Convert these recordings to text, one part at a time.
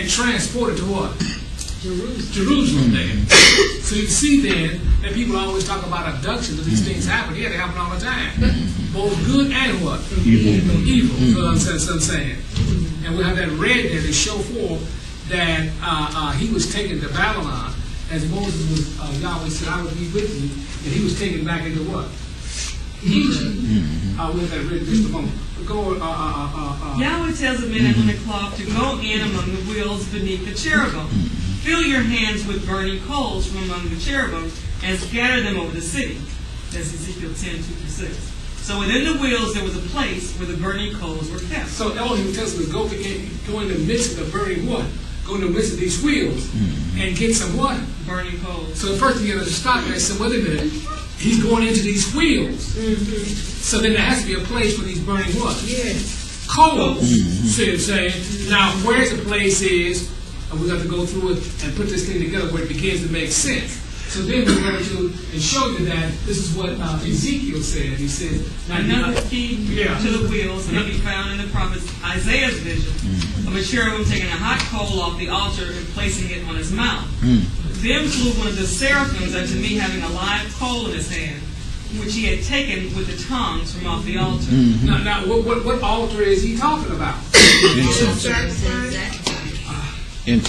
and transported to what? Jerusalem there. So you see then that people always talk about abductions, but these things happen. Yeah, they happen all the time. Both good and what? Evil. So that's what I'm saying. And we have that red there to show forth that he was taken to Babylon, as Moses was, Yahweh said, I will be with you, and he was taken back into what? Egypt. We have that red just a moment. Go, Yahweh tells the men in the cloth to go in among the wheels beneath the cherubim. Fill your hands with burning coals from among the cherubim and scatter them over the city. That's Ezekiel 10:2-6. So within the wheels there was a place where the burning coals were kept. So Elohim tells us to go in the midst of the burning what? Go in the midst of these wheels and get some what? Burning coals. So the first thing you have to stop there and say, wait a minute, he's going into these wheels. So then there has to be a place for these burning what? Coals. See what I'm saying? Now, where's the place is, and we're going to go through it and put this thing together where it begins to make sense. So then we're going to show you that this is what Ezekiel said. He said, another key to the wheels may be found in the prophet Isaiah's vision of a cherubim taking a hot coal off the altar and placing it on his mouth. Then flew one of the seraphims unto me, having a live coal in his hand, which he had taken with the tongs from off the altar. Now what altar is he talking about? No.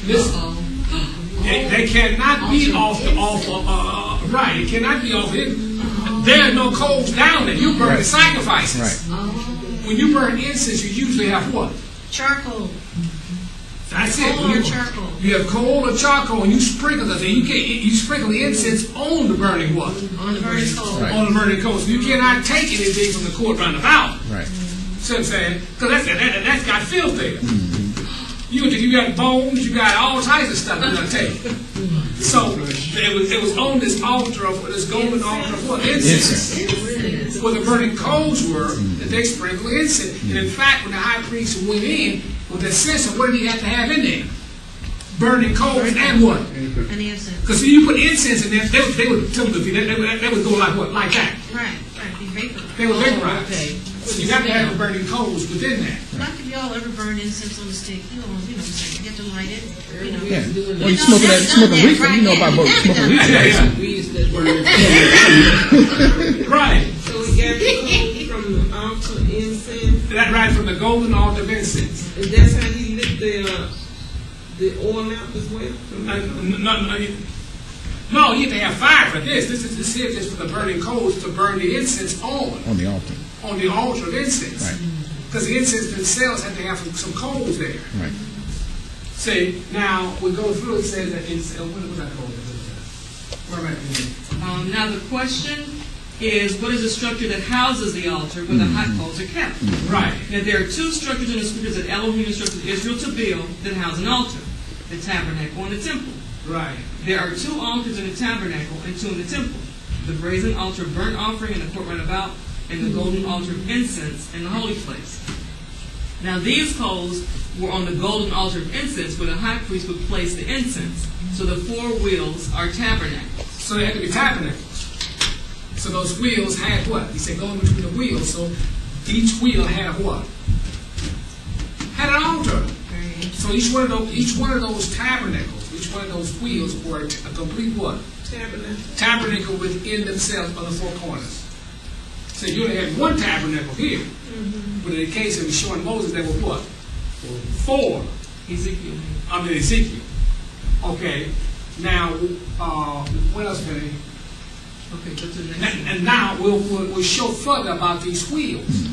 Listen. They cannot be off the right. It cannot be off it. There are no coals down there. You burn sacrifices. When you burn incense, you usually have what? Charcoal. That's coal it. Or charcoal. You have coal or charcoal, and you sprinkle it. You sprinkle the incense on the burning what? On the burning coal. Right. On the burning coal. So you cannot take anything from the court round about. Right. See what I'm saying? Because that's got filth there. You got bones, you got all types of stuff you're going to take. So it was on this altar, of this golden altar of what? Incense. Where the burning coals were, that they sprinkled incense. And in fact, when the high priest went in with the censer, what did he have to have in there? Burning coals and what? And incense. Because if you put incense in there, they would typically, they would go like what? Like that. Right. Be vaporized. They would vaporize. Okay. So you got to have the burning coals within that. Like if y'all ever burn incense on a stick, you know, you get to light it. Yeah. Well, you're smoking reefer. You know about smoking reefer. Right. So we got it from the altar incense. That right from the golden altar of incense. And that's how he lit the oil out as well. No, you have to have fire for this. This is just for the burning coals to burn the incense on the altar. On the altar of incense. Right. Because the incense themselves have to have some coals there. Right. See, now we go through, it says that it's, what that called? Where am I? Now the question is, what is the structure that houses the altar where the hot coals are kept? Right. Now there are two structures in the scriptures that Elohim instructed Israel to build that house an altar, the tabernacle and the temple. Right. There are two altars in the tabernacle and two in the temple. The brazen altar of burnt offering in the court round about, and the golden altar of incense in the holy place. Now these coals were on the golden altar of incense where the high priest would place the incense. So the four wheels are tabernacles. So they had to be tabernacles. So those wheels had what? He said go in between the wheels. So each wheel had what? Had an altar. So each one of those tabernacles, each one of those wheels were a complete what? Tabernacle within themselves on the four corners. So you only had one tabernacle here. But in the case of showing Moses, there were what? Four. Ezekiel. Okay. Now, what else can I? Okay, go to the next. And now we'll show further about these wheels.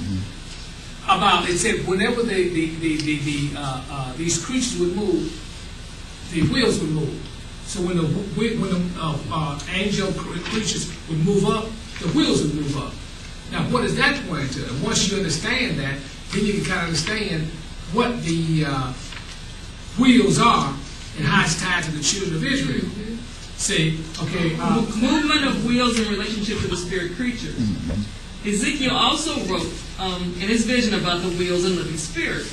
About it said whenever these creatures would move, the wheels would move. So when the angel creatures would move up, the wheels would move up. Now, what does that point to? And once you understand that, then you can kind of understand what the wheels are and how it's tied to the children of Israel. See, okay. Movement of wheels in relationship to the spirit creatures. Ezekiel also wrote in his vision about the wheels and living spirit.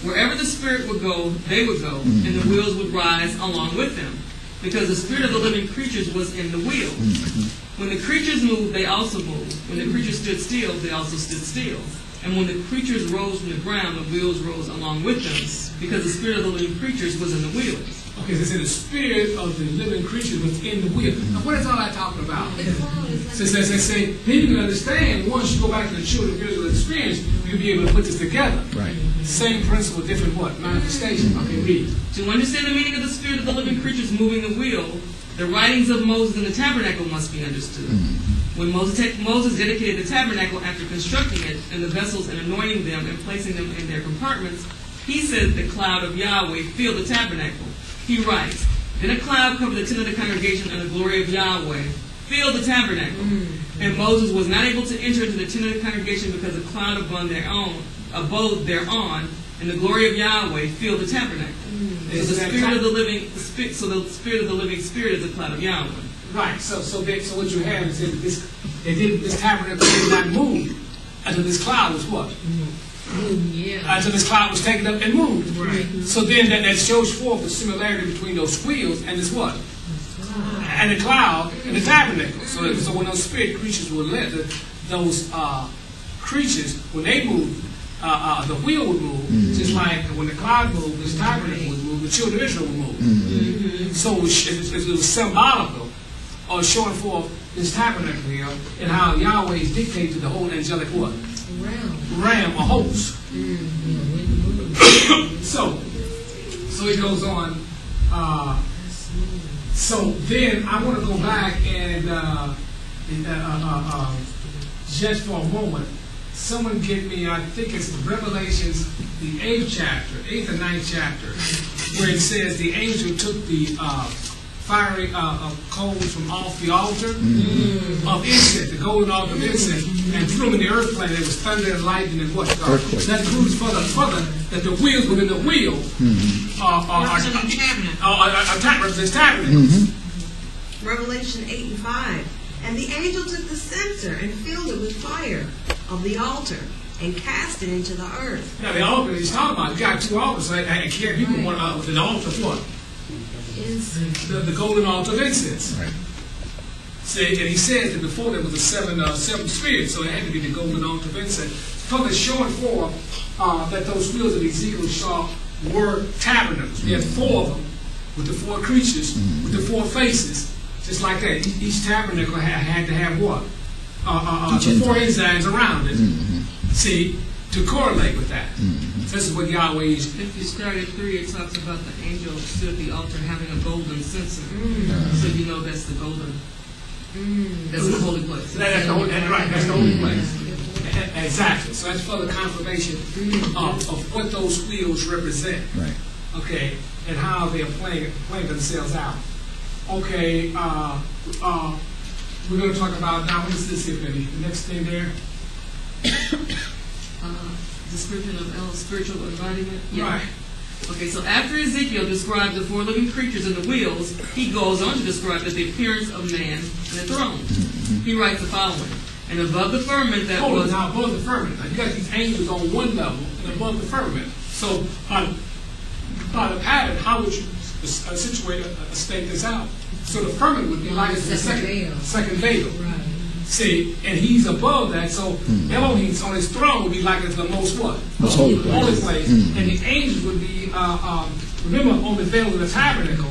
Wherever the spirit would go, they would go, and the wheels would rise along with them, because the spirit of the living creatures was in the wheels. When the creatures moved, they also moved. When the creatures stood still, they also stood still. And when the creatures rose from the ground, the wheels rose along with them, because the spirit of the living creatures was in the wheels. Okay, so it said the spirit of the living creature was in the wheel. Now, what is all that talking about? So they say, then you can understand, once you go back to the children of Israel experience, you'll be able to put this together. Right. Same principle, different what? Manifestation. Okay, read. To understand the meaning of the spirit of the living creatures moving the wheel, the writings of Moses in the tabernacle must be understood. When Moses dedicated the tabernacle after constructing it, and the vessels and anointing them and placing them in their compartments, he said the cloud of Yahweh filled the tabernacle. He writes, then a cloud covered the tent of the congregation, and the glory of Yahweh filled the tabernacle. And Moses was not able to enter into the tent of the congregation because the cloud abode thereon, and the glory of Yahweh filled the tabernacle. So the spirit of the living spirit is the cloud of Yahweh. Right. So what you have is that this tabernacle did not move until this cloud was what? Until this cloud was taken up and moved. Right. So then that shows forth the similarity between those wheels and this what? And the cloud and the tabernacle. So when those spirit creatures were led, those creatures, when they moved, the wheel would move, just like when the cloud moved, this tabernacle would move, the children of Israel would move. So it was symbolical, or showing forth this tabernacle here, and how Yahweh is dictating to the whole angelic what? Ram, a host. So it goes on. So then I want to go back and just for a moment, someone give me, I think it's Revelations, the 8th or 9th chapter, where it says the angel took the fiery coals from off the altar of incense, the golden altar of incense, and threw them in the earth plane. There was thunder and lightning and what? That proves further that the wheels within the wheel represents tabernacle. Revelation 8 and 5. And the angel took the censer and filled it with fire of the altar and cast it into the earth. Now the altar he's talking about, you got two altars. So I can't people want the altar of what? The golden altar of incense. Right. See, and he says that before there was the seven spirits, so it had to be the golden altar of incense. So it's showing forth that those wheels that Ezekiel saw were tabernacles. We had four of them with the four creatures, with the four faces, just like that. Each tabernacle had to have what? The four ensigns around it. See, to correlate with that. So this is what Yahweh is. If you start at 3, it talks about the angel stood at the altar having a golden censer. So you know that's the golden. That's the holy place. That's the holy, right, that's the holy place. Exactly. So that's further confirmation of what those wheels represent. Right. Okay, and how they are playing themselves out. Okay, we're going to talk about now. What is this here, baby? The next thing there. Description of spiritual embodiment. Yeah. Right. Okay, so after Ezekiel described the four living creatures and the wheels, he goes on to describe the appearance of man and the throne. He writes the following: and above the firmament that was now above the firmament. Now you got these angels on one level and above the firmament. So by the pattern, how would you state this out? So the firmament would be like the second veil. Right. See, and he's above that, so Elohim's on his throne would be like it's the most what? Most holy place. And the angels would be, remember on the veil of the tabernacle,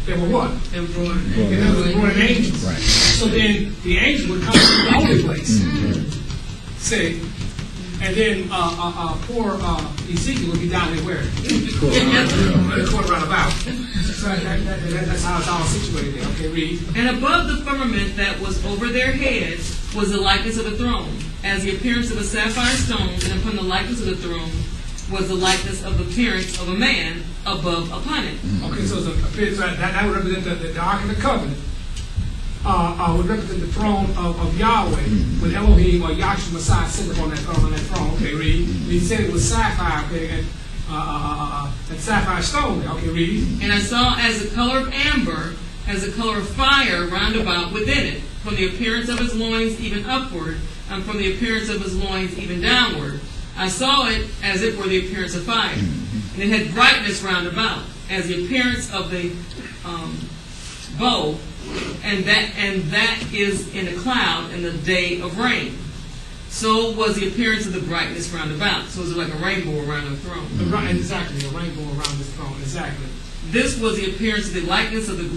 they were what? Embroidered angels. Right. So then the angels would come to the holy place. See, and then poor Ezekiel would be down there where? The court round about. So that's how it's all situated there. Okay, read. And above the firmament that was over their heads was the likeness of the throne, as the appearance of a sapphire stone, and upon the likeness of the throne was the likeness of the appearance of a man above upon it. Okay, so that would represent the Ark of the Covenant. Would represent the throne of Yahweh, with Elohim or Yahshua Messiah sitting upon that throne. Okay, read. He said it was sapphire, okay, and sapphire stone. Okay, read. And I saw as the color of amber, as the color of fire round about within it, from the appearance of his loins even upward, and from the appearance of his loins even downward. I saw it as it were the appearance of fire. And it had brightness round about, as the appearance of the bow, and that is in a cloud in the day of rain. So was the appearance of the brightness round about. So it was like a rainbow around the throne. Right, exactly, a rainbow around this throne, exactly. This was the appearance of the likeness of the